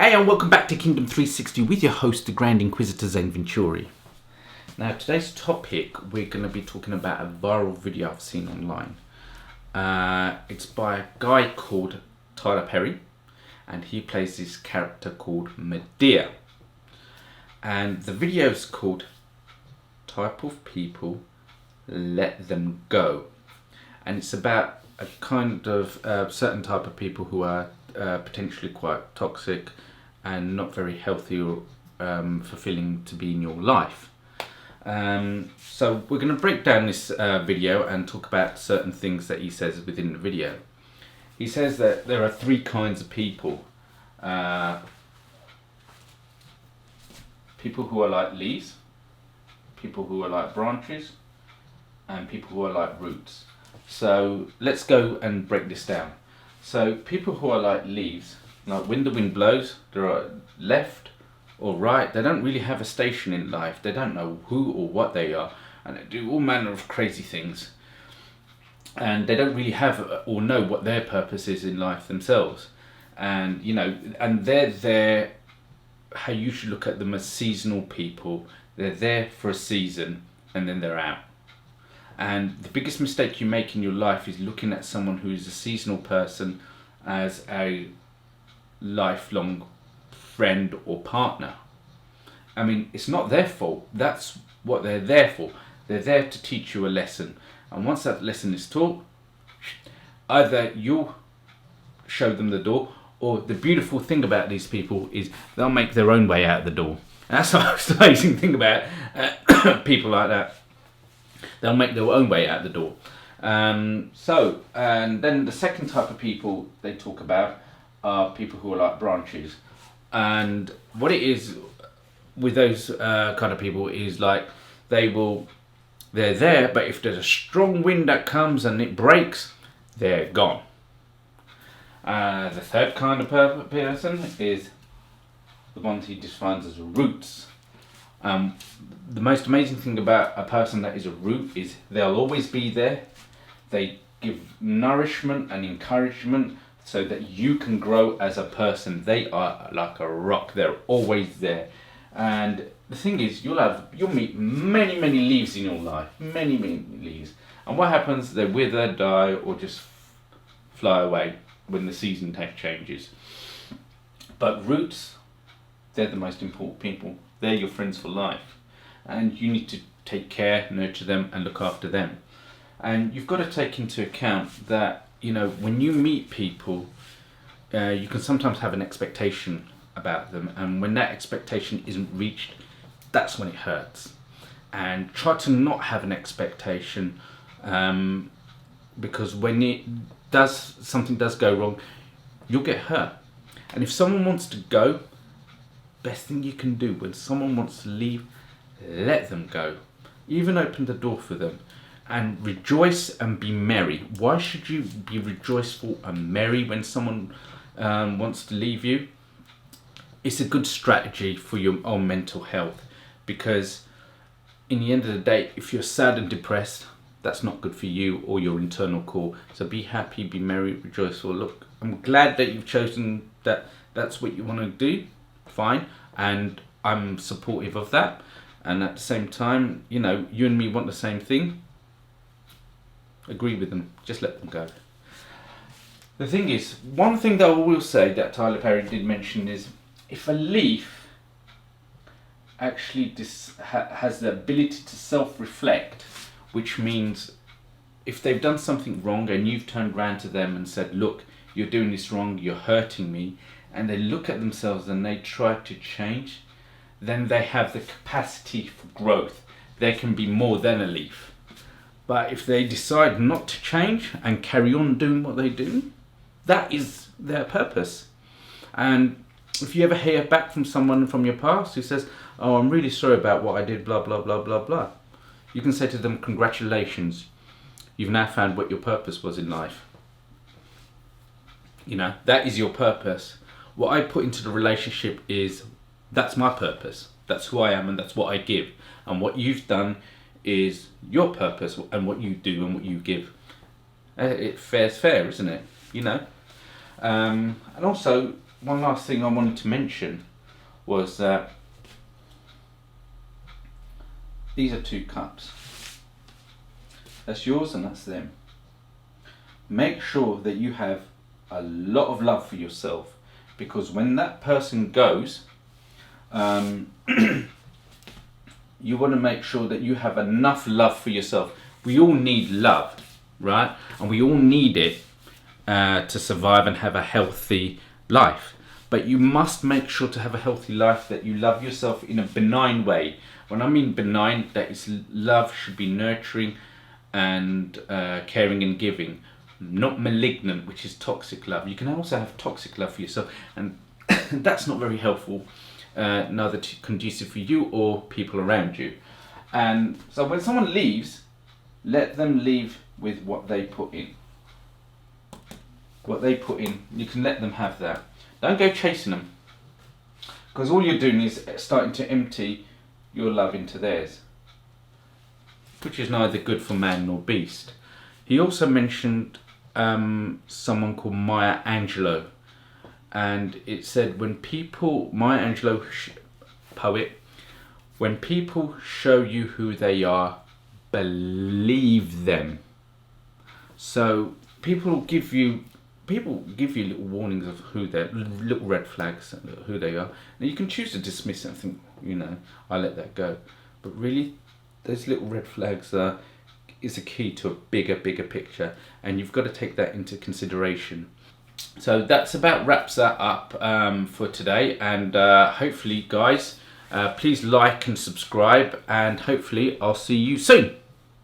Hey, and welcome back to Kingdom 360 with your host, the Grand Inquisitor Zane Venturi. Now, today's topic, we're going to be talking about a viral video I've seen online. It's by a guy called Tyler Perry, and he plays this character called Madea. And the video is called Type of People, Let Them Go. And it's about a kind of certain type of people who are potentially quite toxic and not very healthy or fulfilling to be in your life. So we're going to break down this video and talk about certain things that he says within the video. He says that there are three kinds of people. People who are like leaves, people who are like branches, and people who are like roots. So let's go and break this down. So people who are like leaves, like when the wind blows, they're left or right. They don't really have a station in life. They don't know who or what they are, and they do all manner of crazy things. And they don't really have or know what their purpose is in life themselves. And and they're there. How you should look at them as seasonal people. They're there for a season and then they're out. And the biggest mistake you make in your life is looking at someone who is a seasonal person as a lifelong friend or partner. I mean, it's not their fault. That's what they're there for. They're there to teach you a lesson. And once that lesson is taught, either you'll show them the door, or the beautiful thing about these people is they'll make their own way out the door. And that's the most amazing thing about people like that. They'll make their own way out the door. And then the second type of people they talk about are people who are like branches. And what it is with those kind of people is like they're there, but if there's a strong wind that comes and it breaks, they're gone. The third kind of person is the ones he defines as roots. The most amazing thing about a person that is a root is they'll always be there. They give nourishment and encouragement so that you can grow as a person. They are like a rock. They're always there. And the thing is, you'll meet many leaves in your life. Many leaves. And what happens? They wither, die, or just fly away when the season changes. But roots, they're the most important people. They're your friends for life. And you need to take care, nurture them, and look after them. And you've got to take into account that, when you meet people, you can sometimes have an expectation about them. And when that expectation isn't reached, that's when it hurts. And try to not have an expectation, because when something does go wrong, you'll get hurt. And if someone wants to go, best thing you can do when someone wants to leave, let them go. Even open the door for them and rejoice and be merry. Why should you be rejoiceful and merry when someone wants to leave you? It's a good strategy for your own mental health, because in the end of the day, if you're sad and depressed, that's not good for you or your internal core. So be happy, be merry, rejoiceful. Look, I'm glad that you've chosen that's what you want to do. Fine, and I'm supportive of that. And at the same time, you and me want the same thing. Agree with them. Just let them go. The thing is, one thing that I will say that Tyler Perry did mention is, if a leaf actually has the ability to self-reflect, which means if they've done something wrong and you've turned around to them and said, look, you're doing this wrong, you're hurting me, and they look at themselves and they try to change, then they have the capacity for growth. They can be more than a leaf. But if they decide not to change and carry on doing what they do, that is their purpose. And if you ever hear back from someone from your past who says, oh, I'm really sorry about what I did, blah, blah, blah, blah, blah, you can say to them, congratulations. You've now found what your purpose was in life. That is your purpose. What I put into the relationship is, that's my purpose. That's who I am, and that's what I give. And what you've done is your purpose, and what you do and what you give. It fair's fair, isn't it? And also, one last thing I wanted to mention was that these are 2 cups. That's yours and that's them. Make sure that you have a lot of love for yourself, because when that person goes, you want to make sure that you have enough love for yourself. We all need love, right? And we all need it to survive and have a healthy life. But you must make sure to have a healthy life that you love yourself in a benign way. When I mean benign, that is, love should be nurturing and caring and giving, not malignant, which is toxic love. You can also have toxic love for yourself, and that's not very helpful, neither conducive for you or people around you. And so when someone leaves, let them leave with what they put in. What they put in, you can let them have that. Don't go chasing them, because all you're doing is starting to empty your love into theirs, which is neither good for man nor beast. He also mentioned someone called Maya Angelou, and it said, when people, Maya Angelou, poet, when people show you who they are, believe them. So people give you little warnings of who they're, little red flags, who they are. Now you can choose to dismiss it and think, I let that go. But really, those little red flags is a key to a bigger picture, and you've got to take that into consideration. So that's about wraps that up for today, and hopefully, guys, please like and subscribe, and hopefully I'll see you soon.